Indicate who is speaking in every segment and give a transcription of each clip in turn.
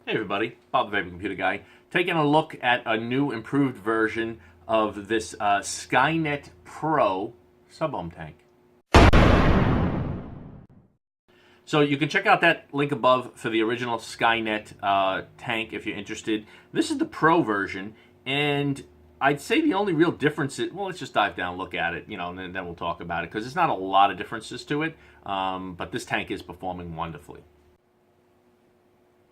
Speaker 1: Hey everybody, Bob the Vape Computer Guy, taking a look at a new improved version of this Skynet Pro sub-ohm tank. So you can check out that link above for the original Skynet tank if you're interested. This is the Pro version, and I'd say the only real difference is, well, let's just dive down and look at it, and then we'll talk about it, because there's not a lot of differences to it, but this tank is performing wonderfully.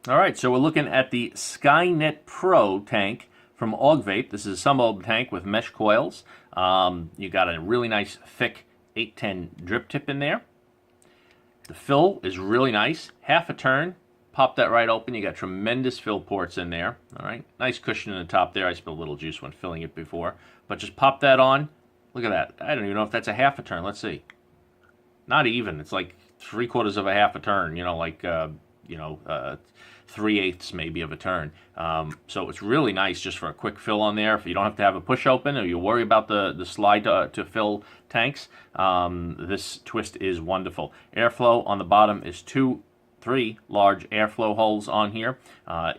Speaker 1: All right, so we're looking at the Skynet Pro tank from Augvape. This is a sub-ohm tank with mesh coils. You got a really nice thick 810 drip tip in there. The fill is really nice. Half a turn, pop that right open. You got tremendous fill ports in there. All right, nice cushion in the top there. I spilled a little juice when filling it before, but just pop that on. Look at that. I don't even know if that's a half a turn. Let's see. Not even. It's like 3/4 of a half a turn. 3/8 maybe of a turn. So it's really nice just for a quick fill on there. If you don't have to have a push open or you worry about the slide to fill tanks, this twist is wonderful. Airflow on the bottom is 3 large airflow holes on here.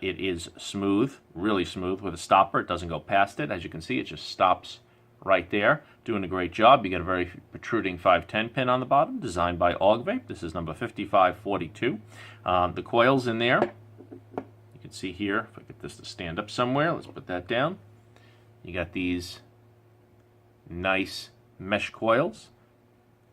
Speaker 1: It is smooth, really smooth with a stopper. It doesn't go past it. As you can see, it just stops right there. Doing a great job. You get a very protruding 510 pin on the bottom, designed by Augvape. This is number 5542. The coils in there, you can see here, if I get this to stand up somewhere, let's put that down. You got these nice mesh coils.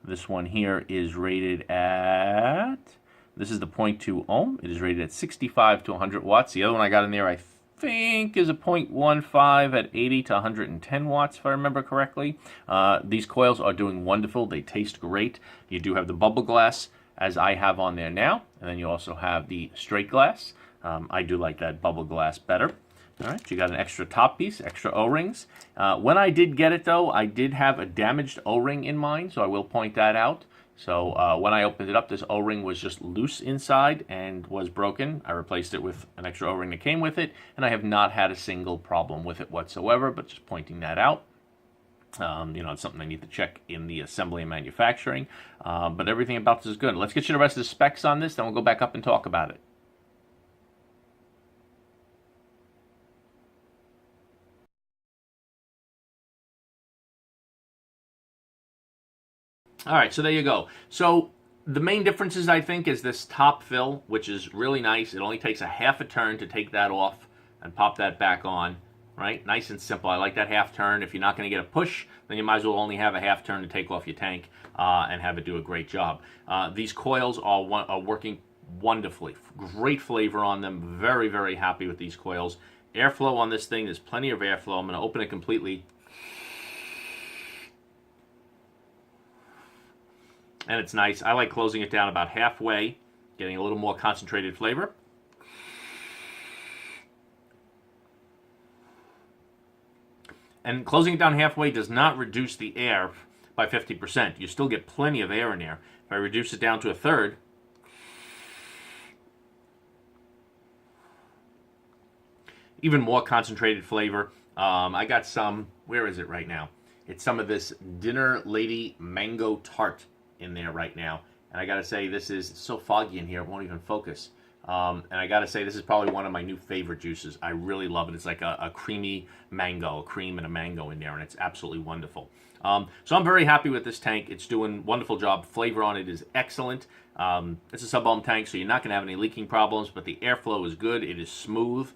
Speaker 1: This one here is rated at, this is the 0.2 ohm. It is rated at 65 to 100 watts. The other one I got in there, I think, is a 0.15 at 80 to 110 watts, if I remember correctly. These coils are doing wonderful. They taste great. You do have the bubble glass, as I have on there now, and then you also have the straight glass. I do like that bubble glass better. All right, you got an extra top piece, extra O-rings. When I did get it, though, I did have a damaged O-ring in mine, so I will point that out. So when I opened it up, this O-ring was just loose inside and was broken. I replaced it with an extra O-ring that came with it, and I have not had a single problem with it whatsoever, but just pointing that out. It's something I need to check in the assembly and manufacturing, but everything about this is good. Let's get you the rest of the specs on this, then we'll go back up and talk about it. All right, so there you go. So the main differences, I think, is this top fill, which is really nice. It only takes a half a turn to take that off and pop that back on, right? Nice and simple. I like that half turn. If you're not going to get a push, then you might as well only have a half turn to take off your tank and have it do a great job. These coils are working wonderfully. Great flavor on them. Very, very happy with these coils. Airflow on this thing, there's plenty of airflow. I'm going to open it completely. And it's nice. I like closing it down about halfway, getting a little more concentrated flavor. And closing it down halfway does not reduce the air by 50%. You still get plenty of air in there. If I reduce it down to a third, even more concentrated flavor. I got some, where is it right now? It's some of this Dinner Lady Mango Tart in there right now, and I gotta say, this is so foggy in here, it won't even focus. And I gotta say, this is probably one of my new favorite juices. I really love it. It's like a creamy mango, a cream and a mango in there, and it's absolutely wonderful. So I'm very happy with this tank. It's doing a wonderful job. Flavor on it is excellent. It's a sub-ohm tank, so you're not gonna have any leaking problems, but the airflow is good. It is smooth.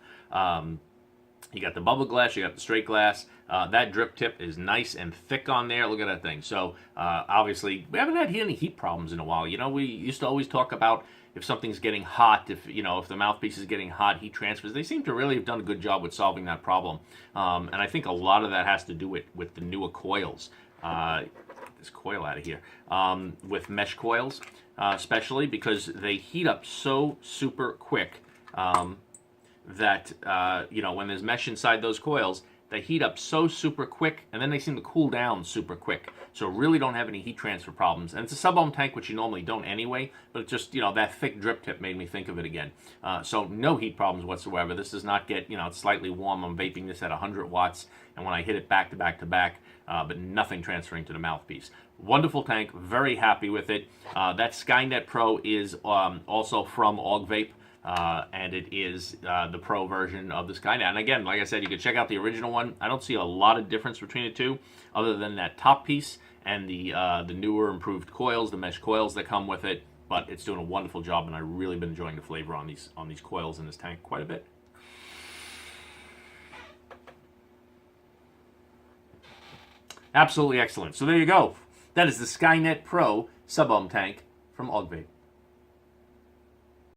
Speaker 1: You got the bubble glass, you got the straight glass. That drip tip is nice and thick on there. Look at that thing. So obviously, we haven't had any heat problems in a while. We used to always talk about if something's getting hot, if the mouthpiece is getting hot, heat transfers. They seem to really have done a good job with solving that problem. And I think a lot of that has to do with the newer coils. Get this coil out of here. With mesh coils, especially because they heat up so super quick. That when there's mesh inside those coils, they heat up so super quick, and then they seem to cool down super quick. So really don't have any heat transfer problems. And it's a sub-ohm tank, which you normally don't anyway, but it's just, that thick drip tip made me think of it again. So no heat problems whatsoever. This does not get, it's slightly warm. I'm vaping this at 100 watts, and when I hit it back to back to back, but nothing transferring to the mouthpiece. Wonderful tank, very happy with it. That Skynet Pro is also from Augvape. and it is the Pro version of the Skynet. And again, like I said, you can check out the original one. I don't see a lot of difference between the two, other than that top piece and the newer, improved coils, the mesh coils that come with it. But it's doing a wonderful job, and I've really been enjoying the flavor on these coils in this tank quite a bit. Absolutely excellent. So there you go. That is the Skynet Pro sub-ohm tank from Augvape.